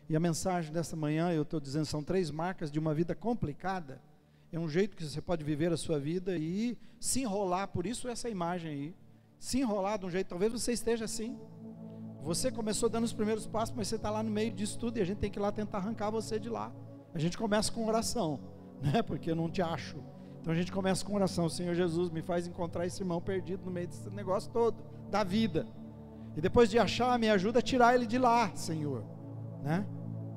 E a mensagem dessa manhã, eu estou dizendo, são 3 marcas de uma vida complicada. É um jeito que você pode viver a sua vida e se enrolar, por isso essa imagem aí, se enrolar de um jeito, talvez você esteja assim, você começou dando os primeiros passos, mas você está lá no meio disso tudo, e a gente tem que ir lá tentar arrancar você de lá. A gente começa com oração, né? Porque eu não te acho, então a gente começa com oração. Senhor Jesus, me faz encontrar esse irmão perdido no meio desse negócio todo, da vida, e depois de achar, me ajuda a tirar ele de lá, Senhor, né?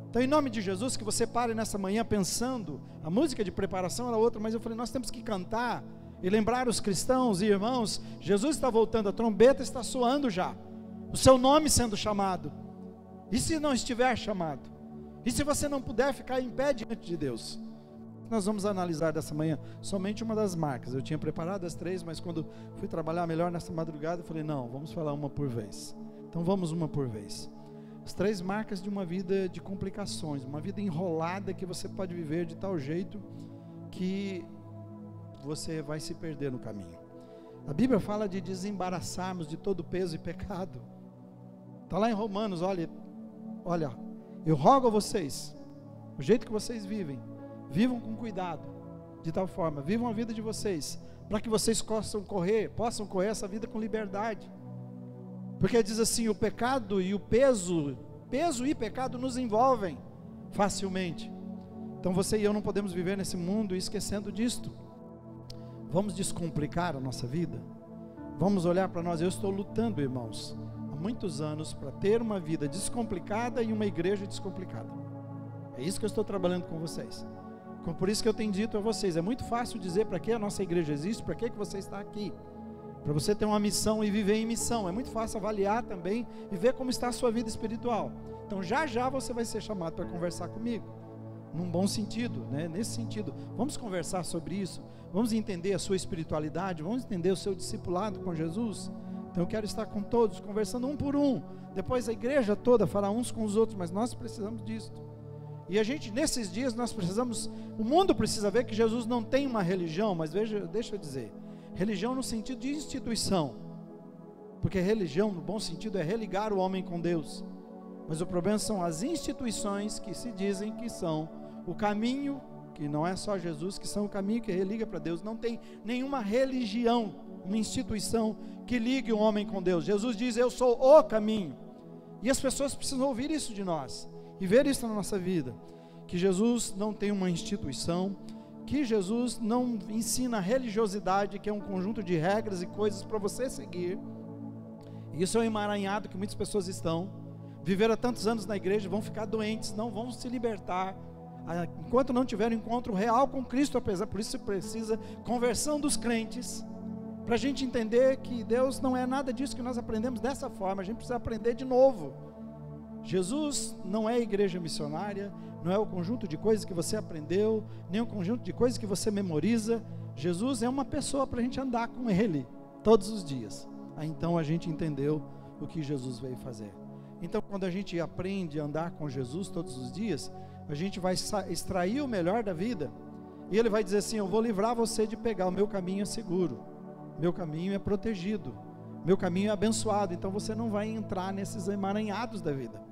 Então, em nome de Jesus, que você pare nessa manhã pensando, a música de preparação era outra, mas eu falei, nós temos que cantar e lembrar os cristãos e irmãos, Jesus está voltando, a trombeta está soando já, o seu nome sendo chamado. E se não estiver chamado? E se você não puder ficar em pé diante de Deus? Nós vamos analisar dessa manhã somente uma das marcas. Eu tinha preparado as 3, mas quando fui trabalhar melhor nessa madrugada, eu falei, não, vamos falar uma por vez. Então vamos uma por vez. As 3 marcas de uma vida de complicações, uma vida enrolada que você pode viver de tal jeito que você vai se perder no caminho. A Bíblia fala de desembaraçarmos de todo peso e pecado. Está lá em Romanos, olha, eu rogo a vocês, o jeito que vocês vivem, vivam com cuidado, de tal forma, vivam a vida de vocês, para que vocês possam correr essa vida com liberdade. Porque diz assim, o pecado e o peso e pecado nos envolvem facilmente. Então você e eu não podemos viver nesse mundo esquecendo disto. Vamos descomplicar a nossa vida? Vamos olhar para nós. Eu estou lutando, irmãos, há muitos anos para ter uma vida descomplicada e uma igreja descomplicada. É isso que eu estou trabalhando com vocês. Por isso que eu tenho dito a vocês, é muito fácil dizer para que a nossa igreja existe, para que você está aqui. Para você ter uma missão e viver em missão. É muito fácil avaliar também e ver como está a sua vida espiritual. Então já você vai ser chamado para conversar comigo, num bom sentido, né? Nesse sentido, vamos conversar sobre isso, vamos entender a sua espiritualidade, vamos entender o seu discipulado com Jesus. Então eu quero estar com todos, conversando um por um, depois a igreja toda fará uns com os outros, mas nós precisamos disso. E a gente, nesses dias, nós precisamos, o mundo precisa ver que Jesus não tem uma religião, mas deixa eu dizer, religião no sentido de instituição, porque religião no bom sentido é religar o homem com Deus, mas o problema são as instituições que se dizem que são o caminho, que não é só Jesus, que são o caminho que religa para Deus. Não tem nenhuma religião, uma instituição que ligue o homem com Deus. Jesus diz, eu sou o caminho, e as pessoas precisam ouvir isso de nós, e ver isso na nossa vida, que Jesus não tem uma instituição, que Jesus não ensina religiosidade, que é um conjunto de regras e coisas para você seguir. Isso é um emaranhado que muitas pessoas estão, viveram há tantos anos na igreja, vão ficar doentes, não vão se libertar, enquanto não tiver um encontro real com Cristo. Por isso precisa conversão dos crentes, para a gente entender que Deus não é nada disso que nós aprendemos dessa forma, a gente precisa aprender de novo. Jesus não é igreja missionária, não é o conjunto de coisas que você aprendeu, nem o conjunto de coisas que você memoriza. Jesus é uma pessoa para a gente andar com Ele todos os dias. Então a gente entendeu o que Jesus veio fazer. Então quando a gente aprende a andar com Jesus todos os dias, a gente vai extrair o melhor da vida, e Ele vai dizer assim, eu vou livrar você de pegar, o meu caminho é seguro, meu caminho é protegido, meu caminho é abençoado, então você não vai entrar nesses emaranhados da vida.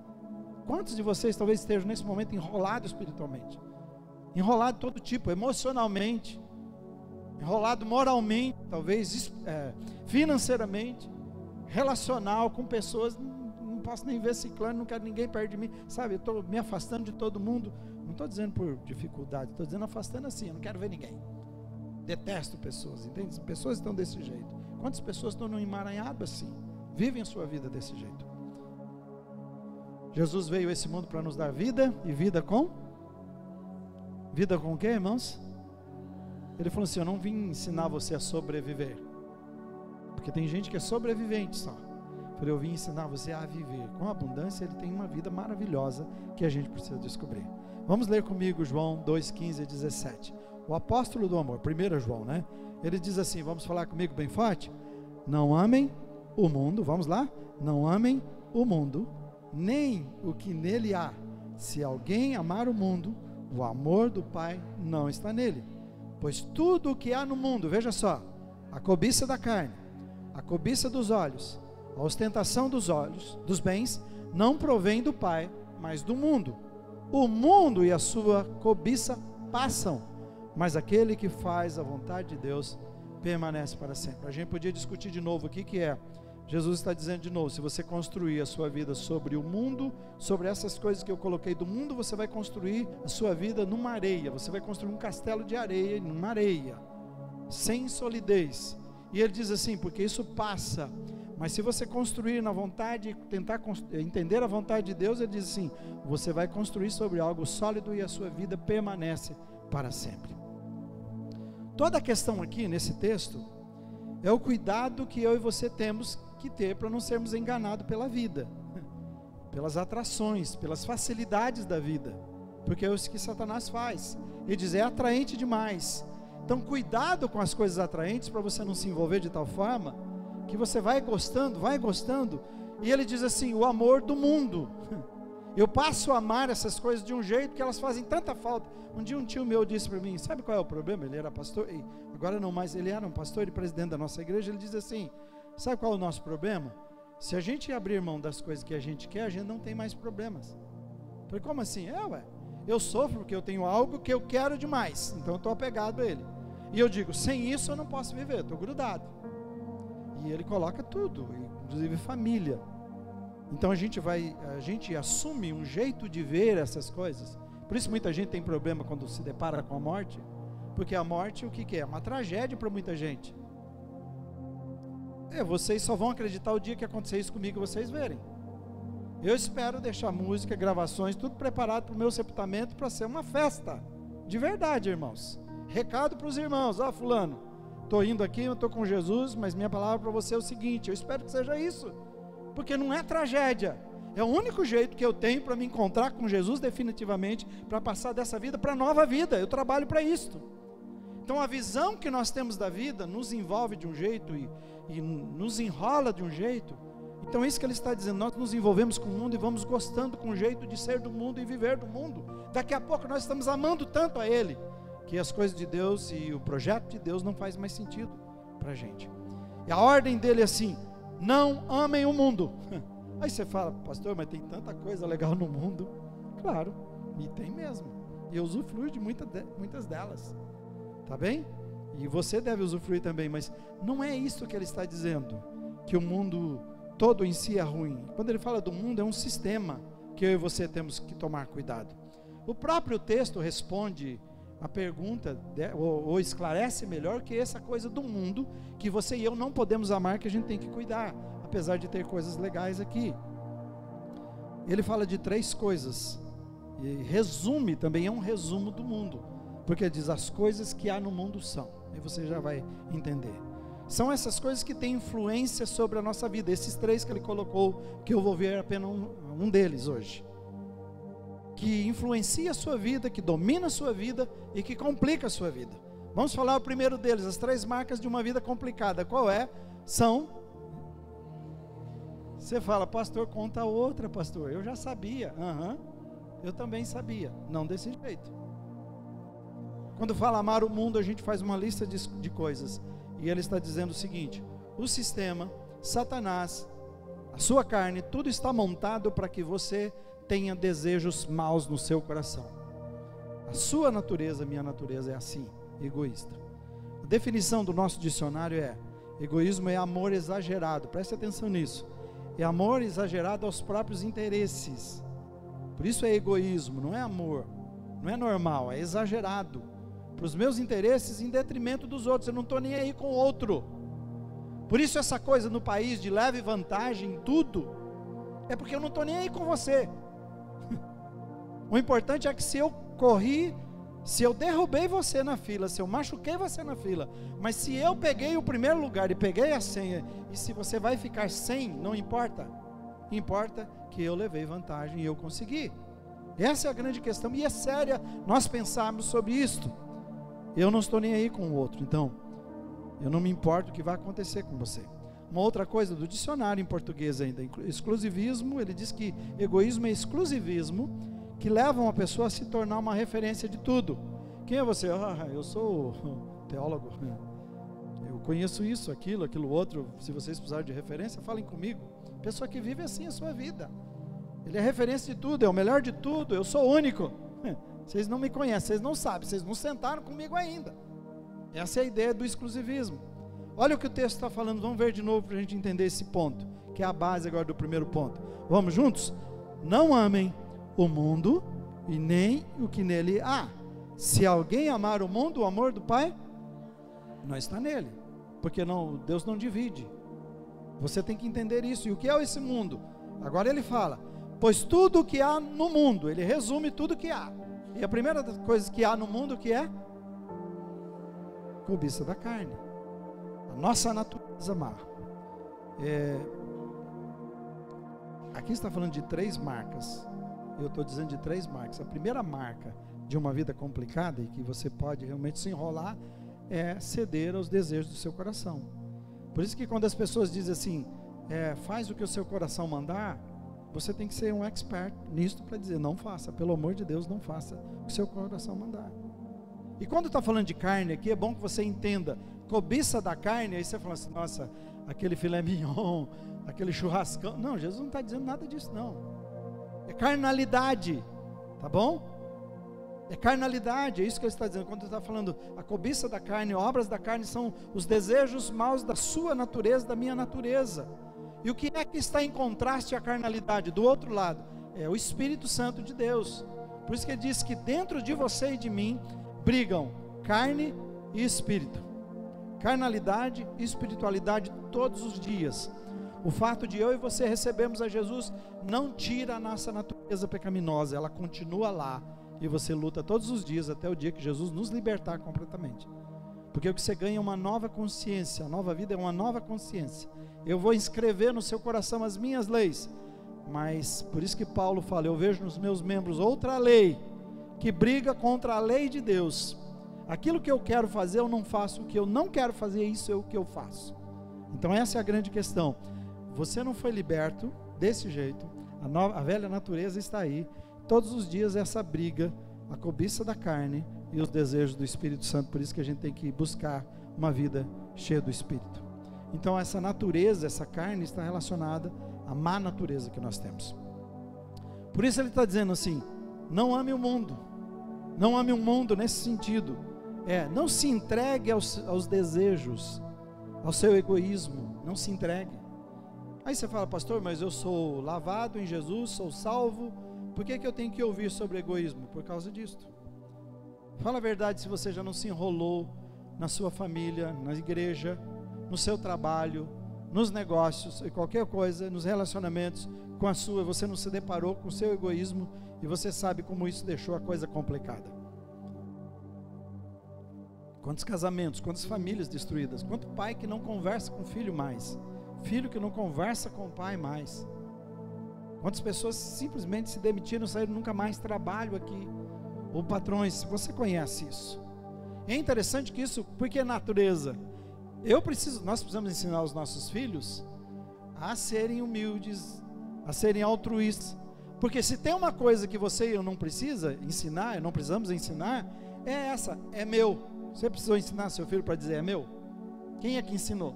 Quantos de vocês talvez estejam nesse momento enrolados espiritualmente, enrolado de todo tipo, emocionalmente, enrolado moralmente, talvez financeiramente, relacional, com pessoas, não posso nem ver ciclano, não quero ninguém perto de mim, sabe, eu estou me afastando de todo mundo, não estou dizendo por dificuldade, estou dizendo afastando assim, eu não quero ver ninguém, detesto pessoas, entende? Pessoas estão desse jeito. Quantas pessoas estão num emaranhado assim, vivem a sua vida desse jeito? Jesus veio a esse mundo para nos dar vida, e vida com o quê, irmãos? Ele falou assim, eu não vim ensinar você a sobreviver, porque tem gente que é sobrevivente só. Eu vim ensinar você a viver com abundância. Ele tem uma vida maravilhosa que a gente precisa descobrir. Vamos ler comigo João 2:15 e 17. O apóstolo do amor, 1 João, né? Ele diz assim, vamos falar comigo bem forte? Não amem o mundo, vamos lá? Não amem o mundo, nem o que nele há. Se alguém amar o mundo, o amor do Pai não está nele. Pois tudo o que há no mundo, veja só, a cobiça da carne, a cobiça dos olhos, a ostentação dos olhos, dos bens, não provém do Pai, mais do mundo. O mundo e a sua cobiça passam, mas aquele que faz a vontade de Deus permanece para sempre. A gente podia discutir de novo aqui que Jesus está dizendo de novo, se você construir a sua vida sobre o mundo, sobre essas coisas que eu coloquei do mundo, você vai construir a sua vida numa areia, você vai construir um castelo de areia, numa areia, sem solidez. E ele diz assim, porque isso passa, mas se você construir na vontade, tentar entender a vontade de Deus, ele diz assim, você vai construir sobre algo sólido e a sua vida permanece para sempre. Toda a questão aqui nesse texto é o cuidado que eu e você temos que ter para não sermos enganados pela vida, pelas atrações, pelas facilidades da vida, porque é isso que Satanás faz. Ele diz, é atraente demais. Então cuidado com as coisas atraentes para você não se envolver de tal forma que você vai gostando, e ele diz assim, o amor do mundo. Eu passo a amar essas coisas de um jeito que elas fazem tanta falta. Um dia um tio meu disse para mim, sabe qual é o problema? Ele era pastor, agora não mais, ele era um pastor e presidente da nossa igreja. Ele diz assim, sabe qual é o nosso problema? Se a gente abrir mão das coisas que a gente quer, a gente não tem mais problemas. Eu falei, como assim? Eu sofro porque eu tenho algo que eu quero demais, então eu estou apegado a ele. E eu digo, sem isso eu não posso viver, estou grudado. E ele coloca tudo, inclusive família. Então a gente assume um jeito de ver essas coisas. Por isso muita gente tem problema quando se depara com a morte, porque a morte o que é? É uma tragédia para muita gente. Vocês só vão acreditar o dia que acontecer isso comigo, vocês verem. Eu espero deixar música, gravações, tudo preparado para o meu sepultamento, para ser uma festa, de verdade, irmãos. Recado para os irmãos, fulano, estou indo aqui, eu estou com Jesus, mas minha palavra para você é o seguinte, eu espero que seja isso, porque não é tragédia, é o único jeito que eu tenho para me encontrar com Jesus definitivamente, para passar dessa vida para a nova vida, eu trabalho para isto. Então a visão que nós temos da vida nos envolve de um jeito e nos enrola de um jeito. Então é isso que ele está dizendo, nós nos envolvemos com o mundo e vamos gostando com o jeito de ser do mundo e viver do mundo. Daqui a pouco nós estamos amando tanto a ele, que as coisas de Deus e o projeto de Deus não faz mais sentido para a gente. E a ordem dele é assim, não amem o mundo. Aí você fala, pastor, mas tem tanta coisa legal no mundo. Claro, e tem mesmo, e eu usufruo de muitas delas, tá bem? E você deve usufruir também, mas não é isso que ele está dizendo, que o mundo todo em si é ruim. Quando ele fala do mundo, é um sistema que eu e você temos que tomar cuidado. O próprio texto responde a pergunta, ou esclarece melhor, que essa coisa do mundo, que você e eu não podemos amar, que a gente tem que cuidar, apesar de ter coisas legais aqui. Ele fala de 3 coisas, e resume, também é um resumo do mundo, porque ele diz, as coisas que há no mundo são, aí você já vai entender. São essas coisas que têm influência sobre a nossa vida, esses 3 que ele colocou, que eu vou ver apenas um deles hoje, que influencia a sua vida, que domina a sua vida e que complica a sua vida. Vamos falar o primeiro deles, as 3 marcas de uma vida complicada. Qual é? Você fala, pastor, conta outra, pastor. Eu já sabia. Eu também sabia, não desse jeito. Quando fala amar o mundo, a gente faz uma lista de coisas, e ele está dizendo o seguinte, o sistema, Satanás, a sua carne, tudo está montado para que você tenha desejos maus no seu coração. A sua natureza, minha natureza é assim, egoísta. A definição do nosso dicionário é, egoísmo é amor exagerado, preste atenção nisso, é amor exagerado aos próprios interesses, por isso é egoísmo, não é amor, não é normal, é exagerado, para os meus interesses em detrimento dos outros, eu não estou nem aí com o outro. Por isso essa coisa no país de leve vantagem em tudo, é porque eu não estou nem aí com você. O importante é que se eu corri, se eu derrubei você na fila, se eu machuquei você na fila, mas se eu peguei o primeiro lugar e peguei a senha, e se você vai ficar sem, não importa, importa que eu levei vantagem e eu consegui. Essa é a grande questão, e é séria nós pensarmos sobre isto. Eu não estou nem aí com o outro, então eu não me importo o que vai acontecer com você. Uma outra coisa do dicionário em português ainda, exclusivismo, ele diz que egoísmo é exclusivismo que leva uma pessoa a se tornar uma referência de tudo. Quem é você? Eu sou teólogo, eu conheço isso, aquilo outro. Se vocês precisarem de referência, falem comigo. Pessoa que vive assim a sua vida, Ele é referência de tudo, é o melhor de tudo, eu sou único. Vocês não me conhecem, vocês não sabem, vocês não sentaram comigo ainda. Essa é a ideia do exclusivismo. Olha o que o texto está falando, vamos ver de novo para a gente entender esse ponto, que é a base agora do primeiro ponto. Vamos juntos? Não amem o mundo e nem o que nele há. Se alguém amar o mundo, o amor do Pai não está nele, porque Deus não divide. Você tem que entender isso. E o que é esse mundo? Agora ele fala, pois tudo o que há no mundo, ele resume tudo o que há. E a primeira das coisas que há no mundo, que é? Cobiça da carne. A nossa natureza má. Aqui está falando de 3 marcas. Eu estou dizendo de 3 marcas. A primeira marca de uma vida complicada e que você pode realmente se enrolar é ceder aos desejos do seu coração. Por isso que quando as pessoas dizem assim, faz o que o seu coração mandar, você tem que ser um expert nisso para dizer, não faça, pelo amor de Deus, não faça o que o seu coração mandar. E quando está falando de carne aqui, é bom que você entenda, cobiça da carne, aí você fala assim, nossa, aquele filé mignon, aquele churrascão. Não, Jesus não está dizendo nada disso não. É carnalidade, tá bom? É carnalidade, é isso que ele está dizendo, quando ele está falando, a cobiça da carne, obras da carne são os desejos maus da sua natureza, da minha natureza. E o que é que está em contraste à carnalidade? Do outro lado, é o Espírito Santo de Deus. Por isso que ele diz que dentro de você e de mim, brigam carne e espírito. Carnalidade e espiritualidade todos os dias. O fato de eu e você recebermos a Jesus não tira a nossa natureza pecaminosa, ela continua lá. E você luta todos os dias até o dia que Jesus nos libertar completamente. Porque o que você ganha é uma nova consciência, a nova vida é uma nova consciência. Eu vou inscrever no seu coração as minhas leis, mas por isso que Paulo fala, eu vejo nos meus membros outra lei, que briga contra a lei de Deus. Aquilo que eu quero fazer eu não faço, o que eu não quero fazer, isso é o que eu faço. Então essa é a grande questão. Você não foi liberto desse jeito, a velha natureza está aí, todos os dias essa briga, a cobiça da carne e os desejos do Espírito Santo, por isso que a gente tem que buscar uma vida cheia do Espírito. Então essa natureza, essa carne está relacionada à má natureza que nós temos. Por isso ele está dizendo assim, não ame o mundo, não ame o mundo nesse sentido, não se entregue aos desejos, ao seu egoísmo, não se entregue. Aí você fala, pastor, mas eu sou lavado em Jesus, sou salvo, por que eu tenho que ouvir sobre egoísmo? Por causa disto. Fala a verdade, se você já não se enrolou na sua família, na igreja, no seu trabalho, nos negócios e qualquer coisa, nos relacionamentos com você não se deparou com o seu egoísmo e você sabe como isso deixou a coisa complicada. Quantos casamentos, quantas famílias destruídas, quanto pai que não conversa com o filho mais, filho que não conversa com o pai mais, quantas pessoas simplesmente se demitiram, saíram, nunca mais trabalho aqui, ou patrões, você conhece isso. É interessante que isso, porque é natureza. Nós precisamos ensinar os nossos filhos a serem humildes, a serem altruístas, porque se tem uma coisa que você e eu não precisa ensinar, não precisamos ensinar, é essa, é meu. Você precisou ensinar seu filho para dizer é meu? Quem é que ensinou?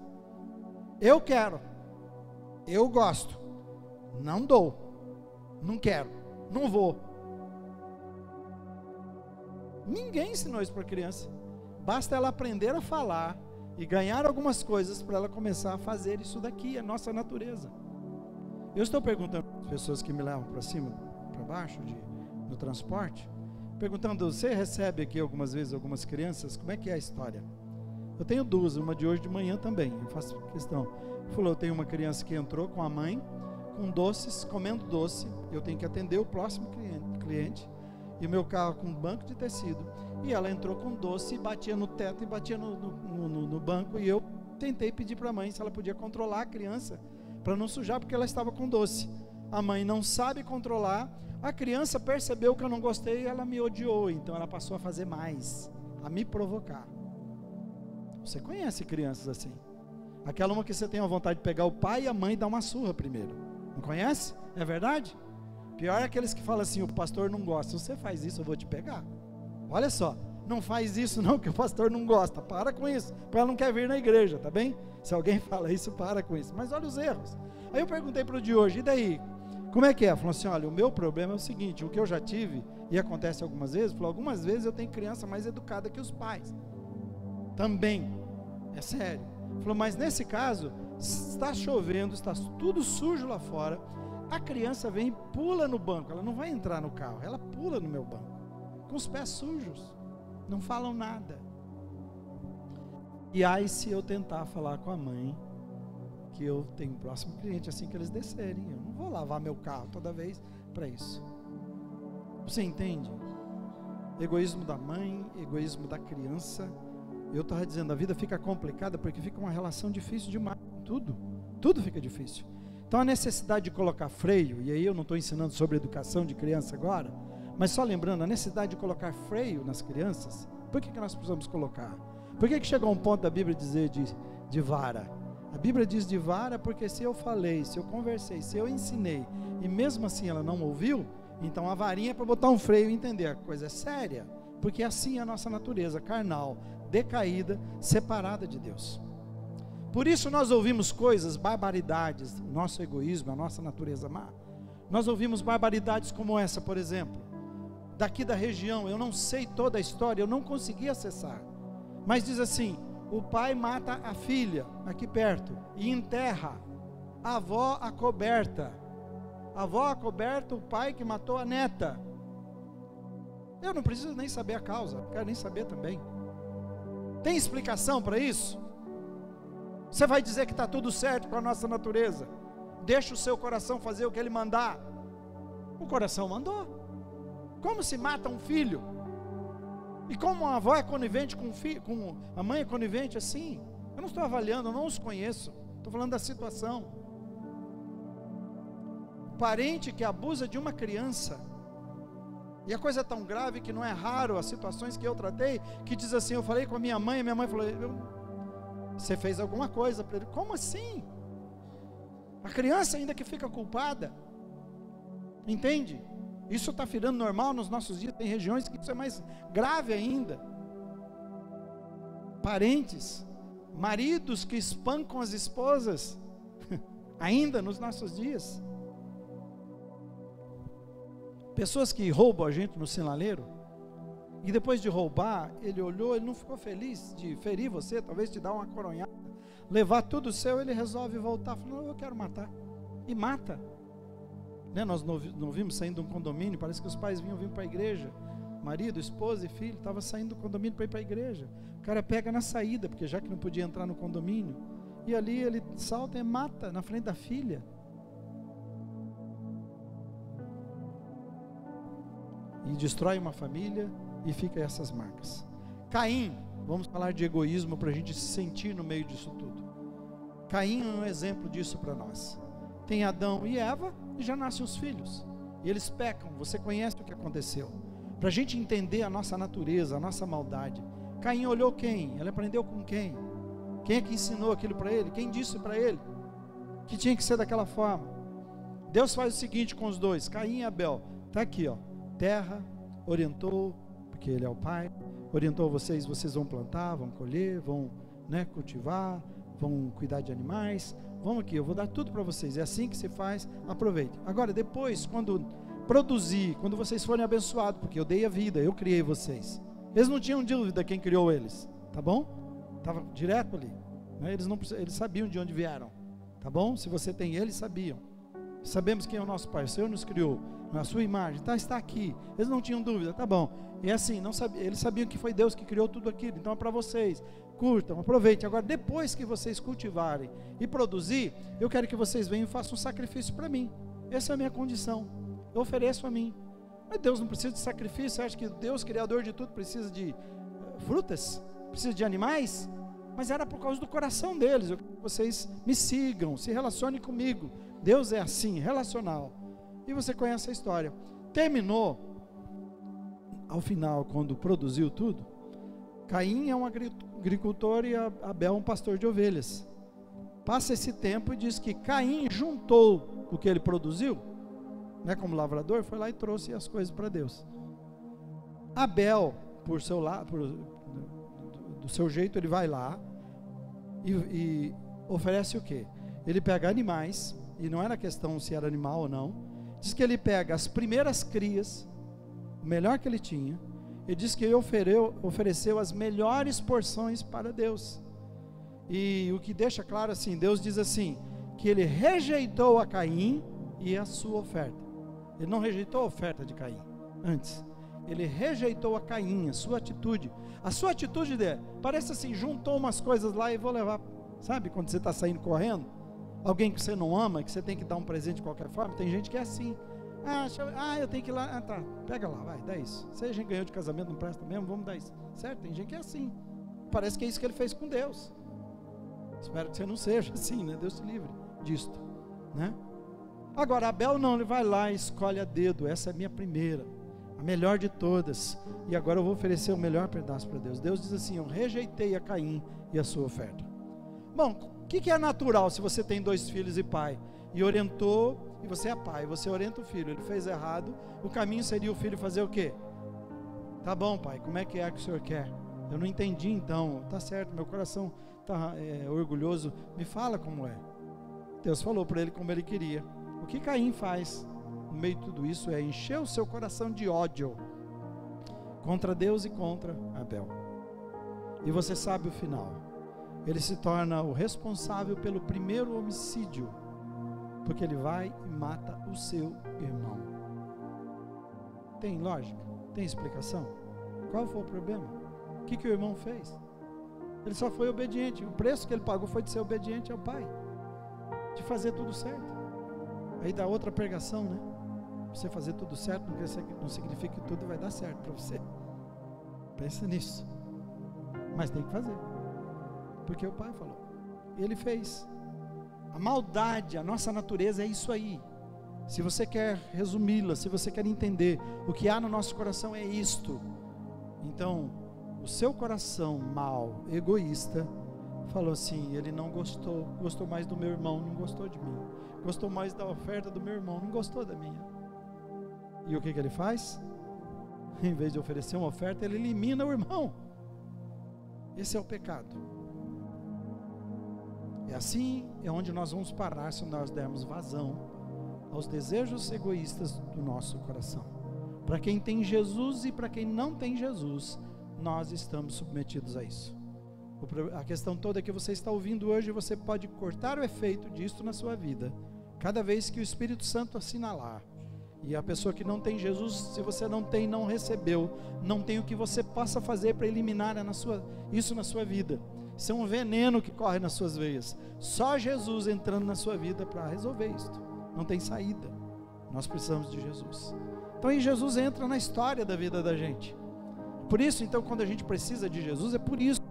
Eu quero, eu gosto, não dou, não quero, não vou. Ninguém ensinou isso para a criança, basta ela aprender a falar e ganhar algumas coisas para ela começar a fazer isso daqui, é nossa natureza. Eu estou perguntando para as pessoas que me levam para cima, para baixo, no transporte, perguntando, você recebe aqui algumas vezes algumas crianças, como é que é a história? Eu tenho duas, uma de hoje de manhã também, eu faço questão. Eu tenho uma criança que entrou com a mãe, com doces, comendo doce, eu tenho que atender o próximo cliente, e o meu carro com um banco de tecido, e ela entrou com doce e batia no teto e batia no banco, e eu tentei pedir para a mãe se ela podia controlar a criança, para não sujar, porque ela estava com doce. A mãe não sabe controlar, a criança percebeu que eu não gostei e ela me odiou, então ela passou a fazer mais, a me provocar. Você conhece crianças assim? Aquela uma que você tem a vontade de pegar o pai e a mãe e dar uma surra primeiro. Não conhece? É verdade? Pior é aqueles que falam assim, o pastor não gosta. Se você faz isso, eu vou te pegar. Olha só, não faz isso não, que o pastor não gosta. Para com isso, porque ela não quer vir na igreja, tá bem? Se alguém fala isso, para com isso. Mas olha os erros. Aí eu perguntei para o de hoje, e daí? Como é que é? Falou assim, olha, o meu problema é o seguinte, o que eu já tive, e acontece algumas vezes, falou, algumas vezes eu tenho criança mais educada que os pais. Também. É sério. Falou, mas nesse caso, está chovendo, está tudo sujo lá fora, a criança vem e pula no banco, ela não vai entrar no carro, ela pula no meu banco, com os pés sujos, não falam nada. E aí se eu tentar falar com a mãe, que eu tenho um próximo cliente assim que eles descerem, eu não vou lavar meu carro toda vez para isso. Você entende? Egoísmo da mãe, egoísmo da criança. Eu estava dizendo, a vida fica complicada porque fica uma relação difícil demais, tudo fica difícil. Então a necessidade de colocar freio, e aí eu não estou ensinando sobre educação de criança agora, mas só lembrando, a necessidade de colocar freio nas crianças, por que nós precisamos colocar? Por que chegou a um ponto da Bíblia dizer de vara? A Bíblia diz de vara porque se eu falei, se eu conversei, se eu ensinei, e mesmo assim ela não ouviu, então a varinha é para botar um freio e entender, a coisa é séria, porque assim é a nossa natureza carnal, decaída, separada de Deus. Por isso nós ouvimos coisas, barbaridades, o nosso egoísmo, a nossa natureza má. Nós ouvimos barbaridades como essa, por exemplo, daqui da região, eu não sei toda a história, eu não consegui acessar, mas diz assim, o pai mata a filha, aqui perto, e enterra, a avó acoberta, o pai que matou a neta. Eu não preciso nem saber a causa, não quero nem saber também. Tem explicação para isso? Você vai dizer que está tudo certo com a nossa natureza? Deixa o seu coração fazer o que ele mandar. O coração mandou. Como se mata um filho? E como a avó é conivente com o filho, com a mãe é conivente assim? Eu não estou avaliando, eu não os conheço. Estou falando da situação. Parente que abusa de uma criança. E a coisa é tão grave que não é raro as situações que eu tratei, que diz assim, eu falei com a minha mãe falou, você fez alguma coisa para ele. Como assim? A criança ainda que fica culpada. Entende? Isso está virando normal nos nossos dias, tem regiões que isso é mais grave ainda. Parentes, maridos que espancam as esposas, ainda nos nossos dias. Pessoas que roubam a gente no sinaleiro, e depois de roubar, ele olhou, ele não ficou feliz de ferir você, talvez te dar uma coronhada, levar tudo seu, ele resolve voltar, falou, eu quero matar, e mata. Né? Nós não vimos saindo de um condomínio, parece que os pais vinham para a igreja, marido, esposa e filho, estava saindo do condomínio para ir para a igreja, o cara pega na saída, porque já que não podia entrar no condomínio, e ali ele salta e mata na frente da filha. E destrói uma família e fica essas marcas. Caim, vamos falar de egoísmo para a gente se sentir no meio disso tudo. Caim é um exemplo disso para nós. Tem Adão e Eva e já nascem os filhos. E eles pecam, você conhece o que aconteceu. Para a gente entender a nossa natureza, a nossa maldade. Caim olhou quem? Ele aprendeu com quem? Quem é que ensinou aquilo para ele? Quem disse para ele que tinha que ser daquela forma? Deus faz o seguinte com os dois, Caim e Abel. Está aqui, ó. Terra, orientou, porque ele é o pai, orientou vocês vão plantar, vão colher, vão cultivar, vão cuidar de animais, vão aqui, eu vou dar tudo para vocês, é assim que se faz, aproveite. Agora depois, quando produzir, quando vocês forem abençoados, porque eu dei a vida, eu criei vocês, eles não tinham dúvida quem criou eles, tá bom? Estava direto ali, né? Eles sabiam de onde vieram, tá bom? Se você tem eles, sabiam. Sabemos quem é o nosso pai, o Senhor nos criou na sua imagem, está aqui, eles não tinham dúvida, tá bom, e assim, eles sabiam que foi Deus que criou tudo aquilo, então é para vocês, curtam, aproveitem. Agora depois que vocês cultivarem e produzir, eu quero que vocês venham e façam um sacrifício para mim, essa é a minha condição, eu ofereço a mim. Mas Deus não precisa de sacrifício, você acha que Deus, criador de tudo, precisa de frutas, precisa de animais? Mas era por causa do coração deles. Eu quero que vocês me sigam, se relacionem comigo. Deus é assim, relacional. E você conhece a história. Terminou, ao final, quando produziu tudo, Caim é um agricultor e Abel um pastor de ovelhas. Passa esse tempo e diz que Caim juntou o que ele produziu, né, como lavrador, foi lá e trouxe as coisas para Deus. Abel, por seu lado, do seu jeito, ele vai lá e oferece o quê? Ele pega animais, e não era questão se era animal ou não, Diz que ele pega as primeiras crias, o melhor que ele tinha, e diz que ele ofereceu as melhores porções para Deus. E o que deixa claro assim, Deus diz assim, que ele rejeitou a Caim e a sua oferta. Ele não rejeitou a oferta de Caim antes, ele rejeitou a Caim, a sua atitude. A sua atitude dele, parece assim, juntou umas coisas lá e vou levar, sabe quando você está saindo correndo? Alguém que você não ama, que você tem que dar um presente de qualquer forma, tem gente que é assim. Eu tenho que ir lá, tá, pega lá, vai, dá isso. Se a gente ganhou de casamento, não presta mesmo, vamos dar isso. Certo? Tem gente que é assim. Parece que é isso que ele fez com Deus. Espero que você não seja assim, né? Deus te livre disto, né? Agora, Abel não, ele vai lá e escolhe a dedo, essa é a minha primeira, a melhor de todas, e agora eu vou oferecer o melhor pedaço para Deus. Deus diz assim, eu rejeitei a Caim e a sua oferta. Bom, o que é natural se você tem 2 filhos e pai, e orientou, e você é pai, você orienta o filho, ele fez errado, o caminho seria o filho fazer o quê? Tá bom, pai, como é que o senhor quer? Eu não entendi então, tá certo, meu coração está orgulhoso, me fala como é. Deus falou para ele como ele queria. O que Caim faz no meio de tudo isso é encher o seu coração de ódio contra Deus e contra Abel. E você sabe o final, ele se torna o responsável pelo primeiro homicídio, porque ele vai e mata o seu irmão. Tem lógica? Tem explicação? Qual foi o problema? O que o irmão fez? Ele só foi obediente, o preço que ele pagou foi de ser obediente ao pai, de fazer tudo certo. Aí dá outra pregação, né? Você fazer tudo certo não significa que tudo vai dar certo para você. Pensa nisso. Mas tem que fazer, porque o pai falou, e ele fez. A maldade, a nossa natureza é isso aí. Se você quer resumi-la, se você quer entender o que há no nosso coração, é isto. Então, o seu coração mau, egoísta, falou assim, ele não gostou mais do meu irmão, não gostou de mim, gostou mais da oferta do meu irmão, não gostou da minha. E o que ele faz? Em vez de oferecer uma oferta, ele elimina o irmão. Esse é o pecado. E assim é onde nós vamos parar se nós dermos vazão aos desejos egoístas do nosso coração. Para quem tem Jesus e para quem não tem Jesus, nós estamos submetidos a isso. A questão toda é que você está ouvindo hoje, você pode cortar o efeito disso na sua vida, cada vez que o Espírito Santo assinalar. E a pessoa que não tem Jesus, se você não tem, não recebeu, não tem o que você possa fazer para eliminar isso na sua vida. Isso é um veneno que corre nas suas veias. Só Jesus entrando na sua vida para resolver isso. Não tem saída. Nós precisamos de Jesus. Então aí Jesus entra na história da vida da gente. Por isso, então, quando a gente precisa de Jesus, é por isso,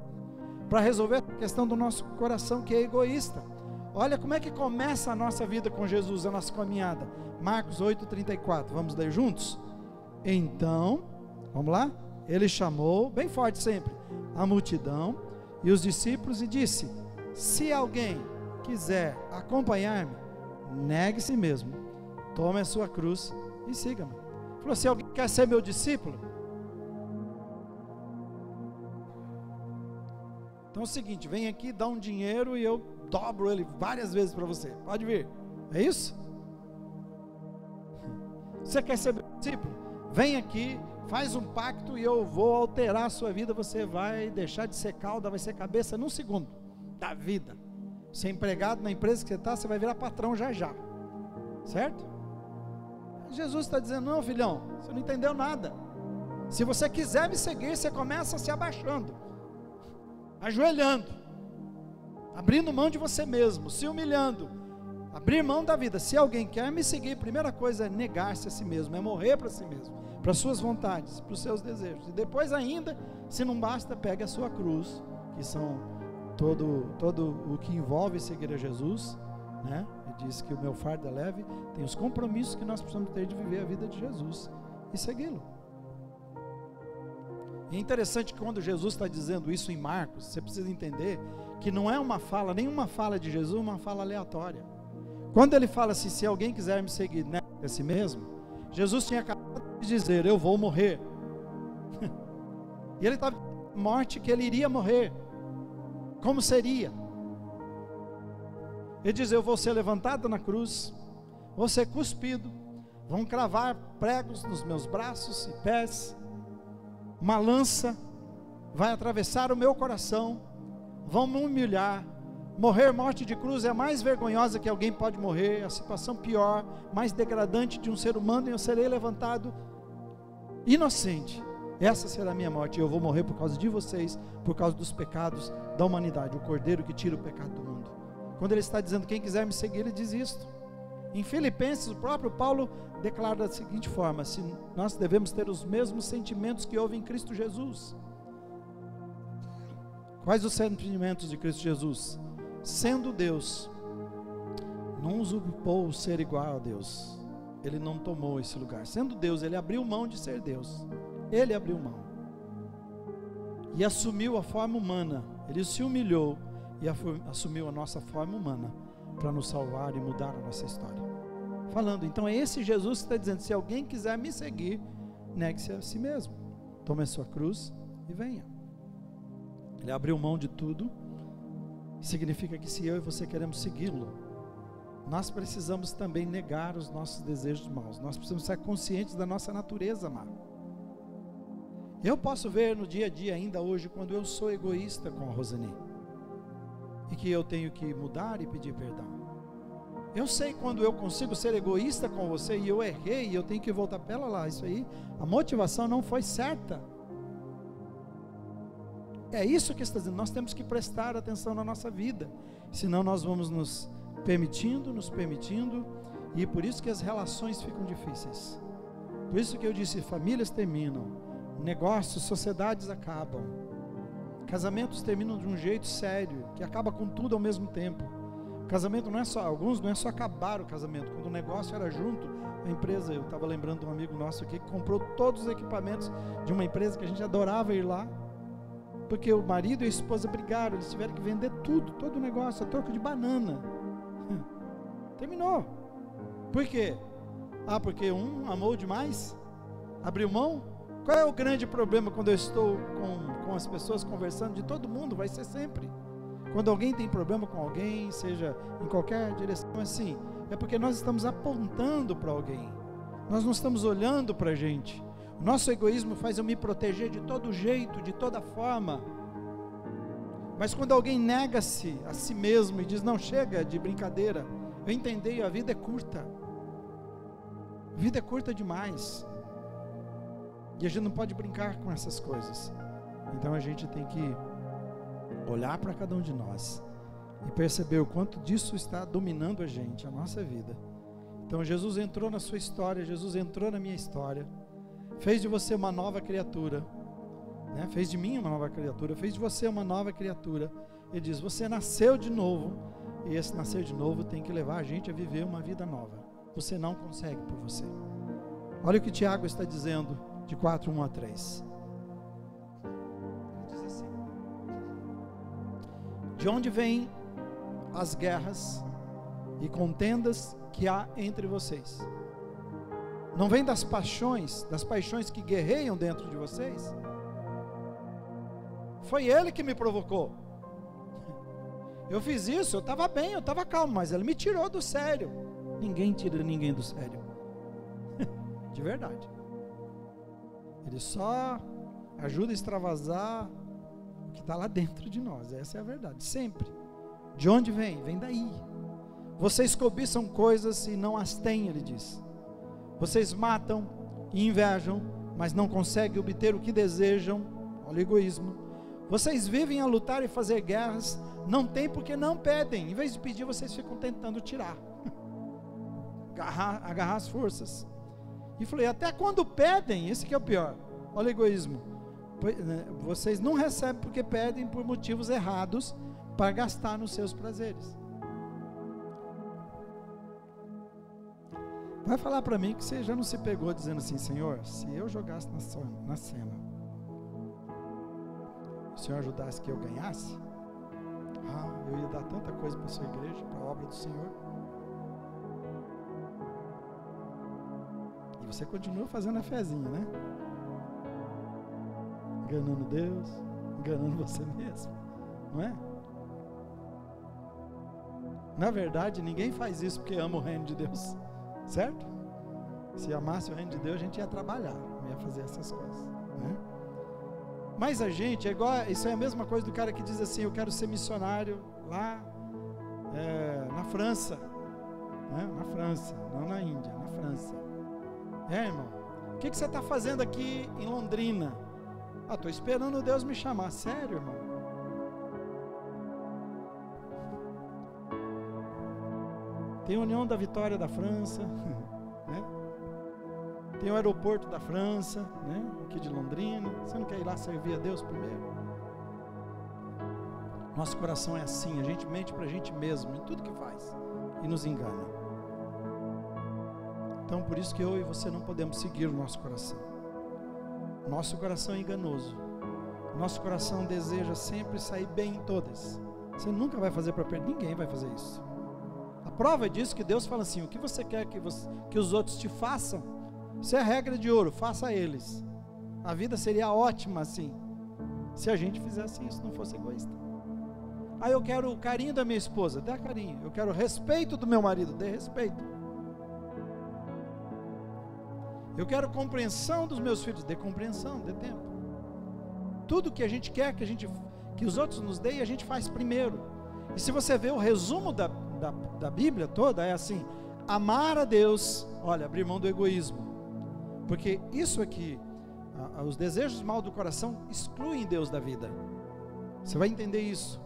para resolver a questão do nosso coração que é egoísta. Olha como é que começa a nossa vida com Jesus, a nossa caminhada. Marcos 8:34, vamos ler juntos? Então, vamos lá? Ele chamou, bem forte sempre, a multidão e os discípulos e disse, se alguém quiser acompanhar-me, negue-se mesmo, tome a sua cruz e siga-me. Falou, se alguém quer ser meu discípulo, então é o seguinte, vem aqui, dá um dinheiro e eu dobro ele várias vezes para você, pode vir, é isso? Você quer ser meu discípulo? Vem aqui, faz um pacto e eu vou alterar a sua vida, você vai deixar de ser cauda, vai ser cabeça num segundo da vida. Você é empregado na empresa que você está, você vai virar patrão já já, certo? Jesus está dizendo, não filhão, você não entendeu nada. Se você quiser me seguir, você começa se abaixando, ajoelhando, abrindo mão de você mesmo, se humilhando, abrir mão da vida. Se alguém quer me seguir, a primeira coisa é negar-se a si mesmo, é morrer para si mesmo, para suas vontades, para os seus desejos, e depois ainda, se não basta, pegue a sua cruz, que são todo o que envolve seguir a Jesus, né? Ele diz que o meu fardo é leve, tem os compromissos que nós precisamos ter de viver a vida de Jesus e segui-lo. E é interessante que quando Jesus está dizendo isso em Marcos, você precisa entender que não é uma fala, nenhuma fala de Jesus, uma fala aleatória. Quando ele fala assim, se alguém quiser me seguir, né, a si mesmo, Jesus tinha acabado de dizer, eu vou morrer. E ele estava dizendo morte que ele iria morrer. Como seria? Ele diz, eu vou ser levantado na cruz, vou ser cuspido, vão cravar pregos nos meus braços e pés, uma lança vai atravessar o meu coração, vão me humilhar. Morrer morte de cruz é a mais vergonhosa que alguém pode morrer, a situação pior, mais degradante de um ser humano, e eu serei levantado inocente. Essa será a minha morte, e eu vou morrer por causa de vocês, por causa dos pecados da humanidade, o Cordeiro que tira o pecado do mundo. Quando ele está dizendo, quem quiser me seguir, ele diz isto. Em Filipenses, o próprio Paulo declara da seguinte forma: se nós devemos ter os mesmos sentimentos que houve em Cristo Jesus. Quais os sentimentos de Cristo Jesus? Sendo Deus, não usurpou ser igual a Deus, ele não tomou esse lugar. Sendo Deus, ele abriu mão de ser Deus, ele abriu mão e assumiu a forma humana, ele se humilhou e assumiu a nossa forma humana para nos salvar e mudar a nossa história. Falando, então é esse Jesus que está dizendo, se alguém quiser me seguir, negue-se a si mesmo, tome a sua cruz e venha. Ele abriu mão de tudo. Significa que se eu e você queremos segui-lo, nós precisamos também negar os nossos desejos maus, nós precisamos ser conscientes da nossa natureza má. Eu posso ver no dia a dia ainda hoje, quando eu sou egoísta com a Rosane, e que eu tenho que mudar e pedir perdão. Eu sei quando eu consigo ser egoísta com você, e eu errei, e eu tenho que voltar para ela lá, isso aí, a motivação não foi certa. É isso que está dizendo, nós temos que prestar atenção na nossa vida, senão nós vamos nos permitindo, e por isso que as relações ficam difíceis. Por isso que eu disse, famílias terminam, negócios, sociedades acabam, casamentos terminam de um jeito sério, que acaba com tudo ao mesmo tempo. O casamento não é só, alguns não é só acabar o casamento, quando o negócio era junto, a empresa, eu estava lembrando de um amigo nosso aqui, que comprou todos os equipamentos de uma empresa que a gente adorava ir lá, porque o marido e a esposa brigaram, eles tiveram que vender tudo, todo o negócio, a troco de banana. Terminou. Por quê? Porque um amou demais, abriu mão. Qual é o grande problema quando eu estou com as pessoas conversando? De todo mundo, vai ser sempre. Quando alguém tem problema com alguém, seja em qualquer direção assim, é porque nós estamos apontando para alguém, nós não estamos olhando para a gente. O nosso egoísmo faz eu me proteger de todo jeito, de toda forma. Mas quando alguém nega-se a si mesmo e diz, não, chega de brincadeira, eu entendi, a vida é curta. A vida é curta demais. E a gente não pode brincar com essas coisas. Então a gente tem que olhar para cada um de nós e perceber o quanto disso está dominando a gente, a nossa vida. Então Jesus entrou na sua história, Jesus entrou na minha história, fez de você uma nova criatura, né? Fez de mim uma nova criatura, fez de você uma nova criatura. Ele diz, você nasceu de novo, e esse nascer de novo tem que levar a gente a viver uma vida nova. Você não consegue por você. Olha o que Tiago está dizendo, de 4:1 a 3. Ele diz assim, de onde vêm as guerras e contendas que há entre vocês? Não vem das paixões que guerreiam dentro de vocês? Foi ele que me provocou. Eu fiz isso, eu estava bem, eu estava calmo, mas ele me tirou do sério. Ninguém tira ninguém do sério. De verdade. Ele só ajuda a extravasar o que está lá dentro de nós. Essa é a verdade, sempre. De onde vem? Vem daí. Vocês cobiçam coisas e não as têm, ele diz. Vocês matam e invejam, mas não conseguem obter o que desejam. Olha o egoísmo. Vocês vivem a lutar e fazer guerras, não tem porque não pedem. Em vez de pedir, vocês ficam tentando tirar, agarrar as forças. E falei, até quando pedem, esse que é o pior. Olha o egoísmo. Vocês não recebem porque pedem por motivos errados, para gastar nos seus prazeres. Vai falar para mim que você já não se pegou dizendo assim, Senhor, se eu jogasse na cena, o Senhor ajudasse que eu ganhasse, eu ia dar tanta coisa para a sua igreja, para a obra do Senhor. E você continua fazendo a fezinha, né? Enganando Deus, enganando você mesmo, não é? Na verdade, ninguém faz isso porque ama o reino de Deus, certo? Se amasse o reino de Deus, a gente ia trabalhar, não ia fazer essas coisas, né? Mas a gente, é igual, isso é a mesma coisa do cara que diz assim, eu quero ser missionário lá na França, né? Na França, não na Índia, na França. Irmão, o que você está fazendo aqui em Londrina? Estou esperando Deus me chamar. Sério, irmão? Tem a União da Vitória da França, né? Tem o aeroporto da França, né? Aqui de Londrina. Você não quer ir lá servir a Deus primeiro? Nosso coração é assim, a gente mente para a gente mesmo em tudo que faz e nos engana. Então por isso que eu e você não podemos seguir o nosso coração. Nosso coração é enganoso. Nosso coração deseja sempre sair bem em todas. Você nunca vai fazer para perder, ninguém vai fazer isso. A prova disso que Deus fala assim, o que você quer que os outros te façam, isso é a regra de ouro, faça a eles. A vida seria ótima assim, se a gente fizesse isso, não fosse egoísta. Eu quero o carinho da minha esposa, dê carinho. Eu quero o respeito do meu marido, dê respeito. Eu quero compreensão dos meus filhos, dê compreensão, dê tempo. Tudo que a gente quer que os outros nos deem, a gente faz primeiro. E se você vê o resumo da Bíblia toda, é assim: amar a Deus, olha, abrir mão do egoísmo. Porque isso aqui, os desejos mal do coração excluem Deus da vida. Você vai entender isso.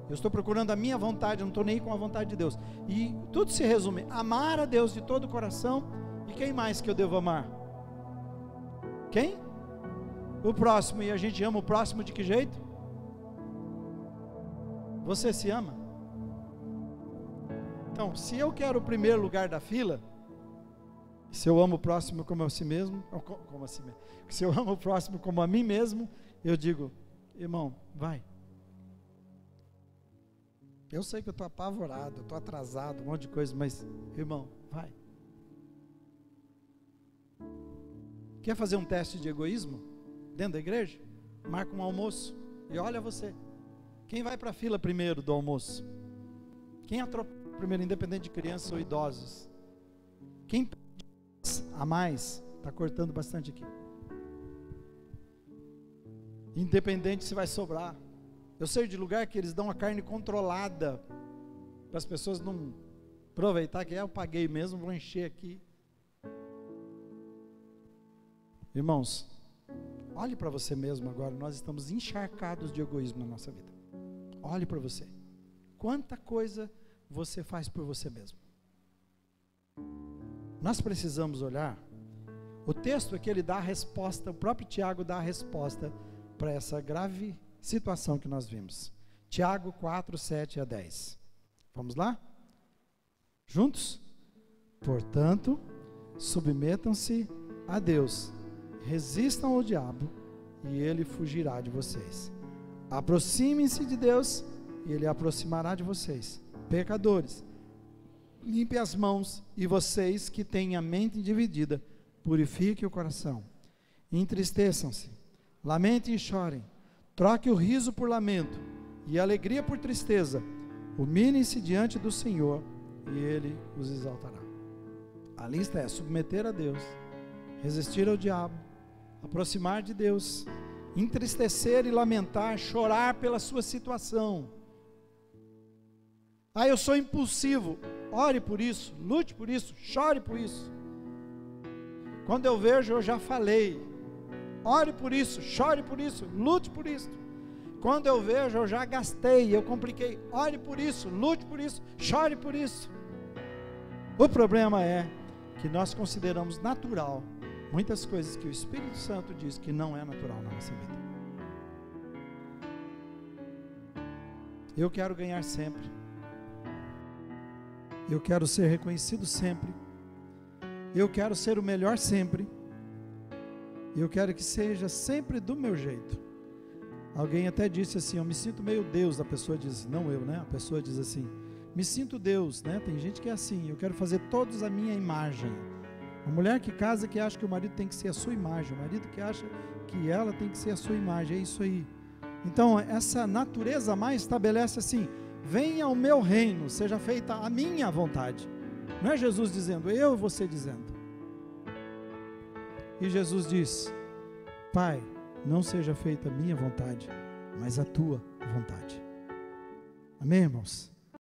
Eu estou procurando a minha vontade, eu não estou nem com a vontade de Deus. E tudo se resume: amar a Deus de todo o coração. E quem mais que eu devo amar? Quem? O próximo. E a gente ama o próximo de que jeito? Você se ama? Então, se eu quero o primeiro lugar da fila, se eu amo o próximo como a si mesmo, se eu amo o próximo como a mim mesmo, eu digo: irmão, vai. Eu sei que eu estou apavorado, estou atrasado, um monte de coisa, mas, irmão, vai. Quer fazer um teste de egoísmo dentro da igreja? Marca um almoço e olha você. Quem vai para a fila primeiro do almoço? Quem atropela primeiro, independente de crianças ou idosos? Quem a mais? Está cortando bastante aqui. Independente se vai sobrar. Eu sei de lugar que eles dão a carne controlada, para as pessoas não aproveitar que eu paguei mesmo, vou encher aqui. Irmãos, olhe para você mesmo agora. Nós estamos encharcados de egoísmo na nossa vida. Olhe para você. Quanta coisa você faz por você mesmo. Nós precisamos olhar. O texto aqui ele dá a resposta, o próprio Tiago dá a resposta para essa grave situação que nós vimos. Tiago 4, 7 a 10. Vamos lá? Juntos? Portanto, submetam-se a Deus, resistam ao diabo e ele fugirá de vocês. Aproximem-se de Deus e ele aproximará de vocês. Pecadores, limpem as mãos, e vocês que têm a mente dividida, purifiquem o coração. Entristeçam-se, lamentem e chorem. Troque o riso por lamento e a alegria por tristeza. Humilhem-se diante do Senhor e Ele os exaltará. A lista é submeter a Deus, resistir ao diabo, aproximar de Deus, entristecer e lamentar, chorar pela sua situação. Eu sou impulsivo. Ore por isso, lute por isso, chore por isso. Quando eu vejo, eu já falei. Ore por isso, chore por isso, lute por isso. Quando eu vejo, eu já gastei, eu compliquei. Ore por isso, lute por isso, chore por isso. O problema é que nós consideramos natural muitas coisas que o Espírito Santo diz que não é natural na nossa vida. Eu quero ganhar sempre. Eu quero ser reconhecido sempre. Eu quero ser o melhor sempre. Eu quero que seja sempre do meu jeito. Alguém até disse assim: eu me sinto meio Deus. A pessoa diz, não eu, né? A pessoa diz assim: me sinto Deus, né? Tem gente que é assim: eu quero fazer todos a minha imagem. A mulher que casa que acha que o marido tem que ser a sua imagem. O marido que acha que ela tem que ser a sua imagem. É isso aí. Então essa natureza mais estabelece assim: venha o meu reino, seja feita a minha vontade. Não é Jesus dizendo, eu e você dizendo. E Jesus diz: Pai, não seja feita a minha vontade, mas a tua vontade. Amém, irmãos?